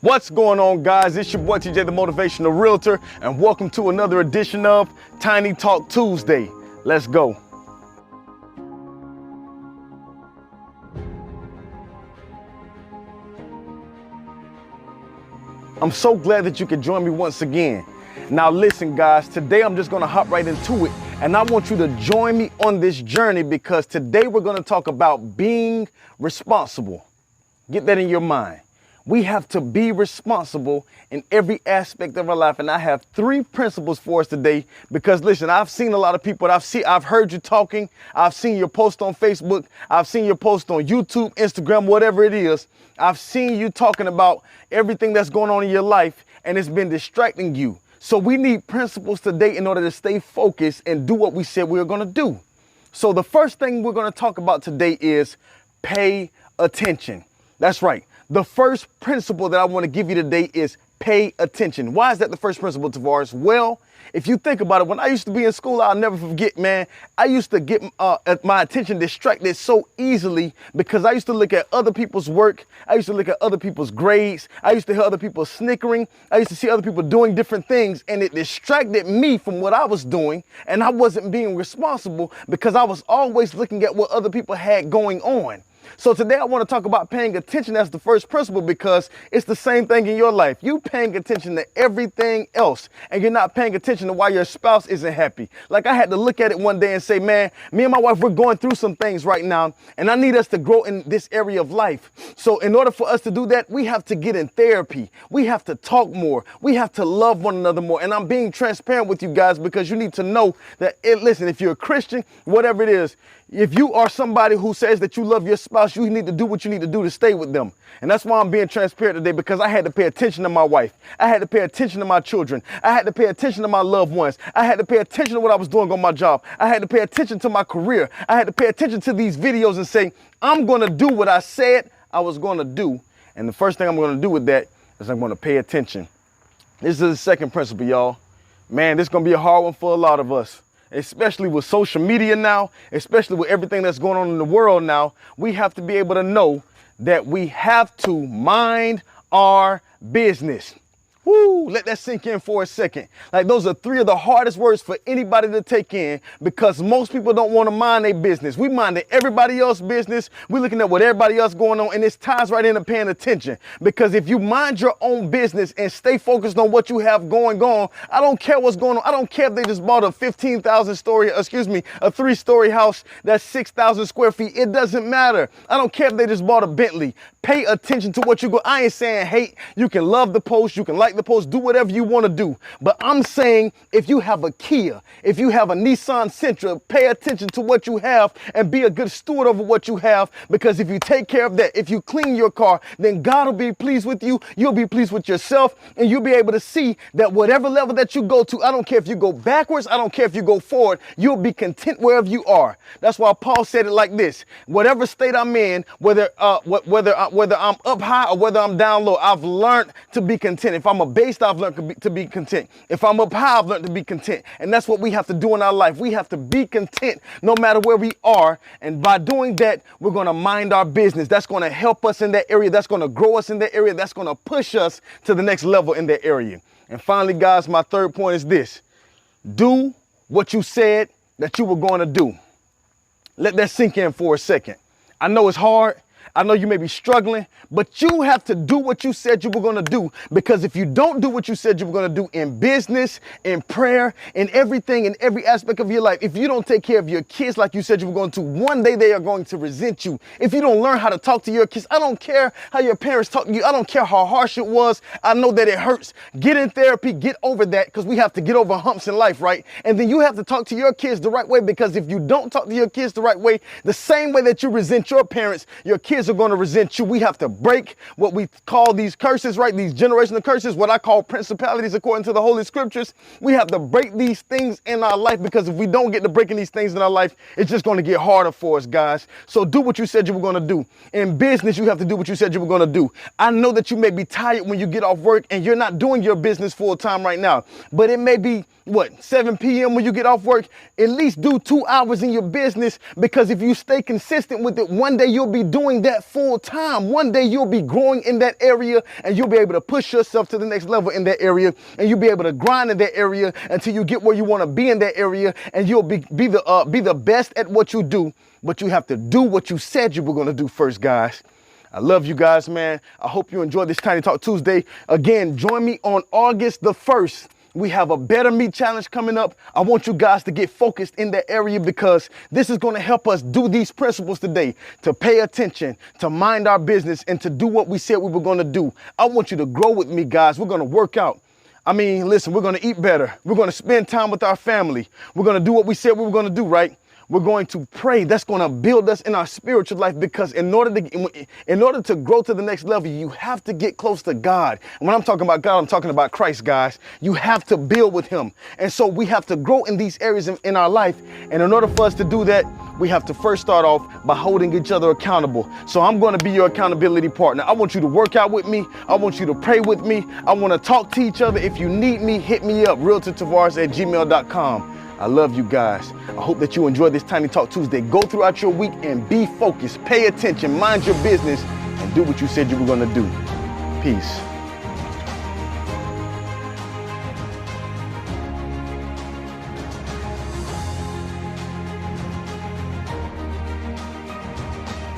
What's going on, guys? It's your boy TJ the Motivational Realtor, and welcome to another edition of Tiny Talk Tuesday. Let's go. I'm so glad that you could join me once again. Now listen, guys, today I'm just gonna hop right into it, and I want you to join me on this journey because today we're gonna talk about being responsible. Get that in your mind. We have to be responsible in every aspect of our life. And I have three principles for us today because listen, I've seen a lot of people I've heard you talking. I've seen your post on Facebook. I've seen your post on YouTube, Instagram, whatever it is. I've seen you talking about everything that's going on in your life and it's been distracting you. So we need principles today in order to stay focused and do what we said we were going to do. So the first thing we're going to talk about today is pay attention. That's right. The first principle that I want to give you today is pay attention. Why is that the first principle, Tavares? Well, if you think about it, when I used to be in school, I'll never forget, man, I used to get my attention distracted so easily because I used to look at other people's work. I used to look at other people's grades. I used to hear other people snickering. I used to see other people doing different things, and it distracted me from what I was doing, and I wasn't being responsible because I was always looking at what other people had going on. So today I want to talk about paying attention as the first principle because it's the same thing in your life. You paying attention to everything else and you're not paying attention to why your spouse isn't happy. Like I had to look at it one day and say, man, me and my wife, we're going through some things right now and I need us to grow in this area of life. So in order for us to do that, we have to get in therapy. We have to talk more. We have to love one another more. And I'm being transparent with you guys because you need to know that, listen, if you're a Christian, whatever it is, if you are somebody who says that you love your spouse, you need to do what you need to do to stay with them. And that's why I'm being transparent today because I had to pay attention to my wife. I had to pay attention to my children. I had to pay attention to my loved ones. I had to pay attention to what I was doing on my job. I had to pay attention to my career. I had to pay attention to these videos and say, I'm going to do what I said I was going to do. And the first thing I'm going to do with that is I'm going to pay attention. This is the second principle, y'all. Man, this is going to be a hard one for a lot of us. Especially with social media now, especially with everything that's going on in the world now, we have to be able to know that we have to mind our business. Woo, let that sink in for a second. Like those are three of the hardest words for anybody to take in because most people don't want to mind their business. We minding everybody else's business. We're looking at what everybody else going on and it ties right into paying attention because if you mind your own business and stay focused on what you have going on, I don't care what's going on. I don't care if they just bought a 3-story house that's 6,000 square feet. It doesn't matter. I don't care if they just bought a Bentley. Pay attention to what you go. I ain't saying hate. You can love the post. You can like the post, do whatever you want to do. But I'm saying if you have a Kia, if you have a Nissan Sentra, pay attention to what you have and be a good steward over what you have because if you take care of that, if you clean your car, then God will be pleased with you. You'll be pleased with yourself and you'll be able to see that whatever level that you go to, I don't care if you go backwards, I don't care if you go forward, you'll be content wherever you are. That's why Paul said it like this. Whatever state I'm in, whether I'm up high or whether I'm down low, I've learned to be content. If I'm based, I've learned to be content. If I'm up high, I've learned to be content. And that's what we have to do in our life. We have to be content no matter where we are. And by doing that, we're going to mind our business. That's going to help us in that area. That's going to grow us in that area. That's going to push us to the next level in that area. And finally, guys, my third point is this. Do what you said that you were going to do. Let that sink in for a second. I know it's hard. I know you may be struggling, but you have to do what you said you were going to do because if you don't do what you said you were going to do in business, in prayer, in everything, in every aspect of your life, if you don't take care of your kids like you said you were going to, one day they are going to resent you. If you don't learn how to talk to your kids, I don't care how your parents talk to you. I don't care how harsh it was. I know that it hurts. Get in therapy, get over that because we have to get over humps in life, right? And then you have to talk to your kids the right way because if you don't talk to your kids the right way, the same way that you resent your parents, your kids are going to resent you. We have to break what we call these curses, right? These generational curses, what I call principalities according to the Holy Scriptures. We have to break these things in our life because if we don't get to breaking these things in our life, it's just going to get harder for us, guys. So do what you said you were going to do. In business, you have to do what you said you were going to do. I know that you may be tired when you get off work and you're not doing your business full time right now, but it may be 7 p.m. when you get off work. At least do 2 hours in your business because if you stay consistent with it, one day you'll be doing that that full time. One day you'll be growing in that area and you'll be able to push yourself to the next level in that area, and you'll be able to grind in that area until you get where you want to be in that area, and you'll be the best at what you do. But you have to do what you said you were going to do first, guys. I love you guys, man. I hope you enjoyed this Tiny Talk Tuesday. Again, join me on August the 1st. We have a Better Me Challenge coming up. I want you guys to get focused in that area, because this is going to help us do these principles today, to pay attention, to mind our business, and to do what we said we were going to do. I want you to grow with me, guys. We're going to work out. I mean, listen, we're going to eat better. We're going to spend time with our family. We're going to do what we said we were going to do, right? We're going to pray. That's going to build us in our spiritual life, because in order to grow to the next level, you have to get close to God. And when I'm talking about God, I'm talking about Christ, guys. You have to build with him. And so we have to grow in these areas in our life. And in order for us to do that, we have to first start off by holding each other accountable. So I'm going to be your accountability partner. I want you to work out with me. I want you to pray with me. I want to talk to each other. If you need me, hit me up, realtortavares@gmail.com. I love you guys. I hope that you enjoyed this Tiny Talk Tuesday. Go throughout your week and be focused. Pay attention, mind your business, and do what you said you were going to do. Peace.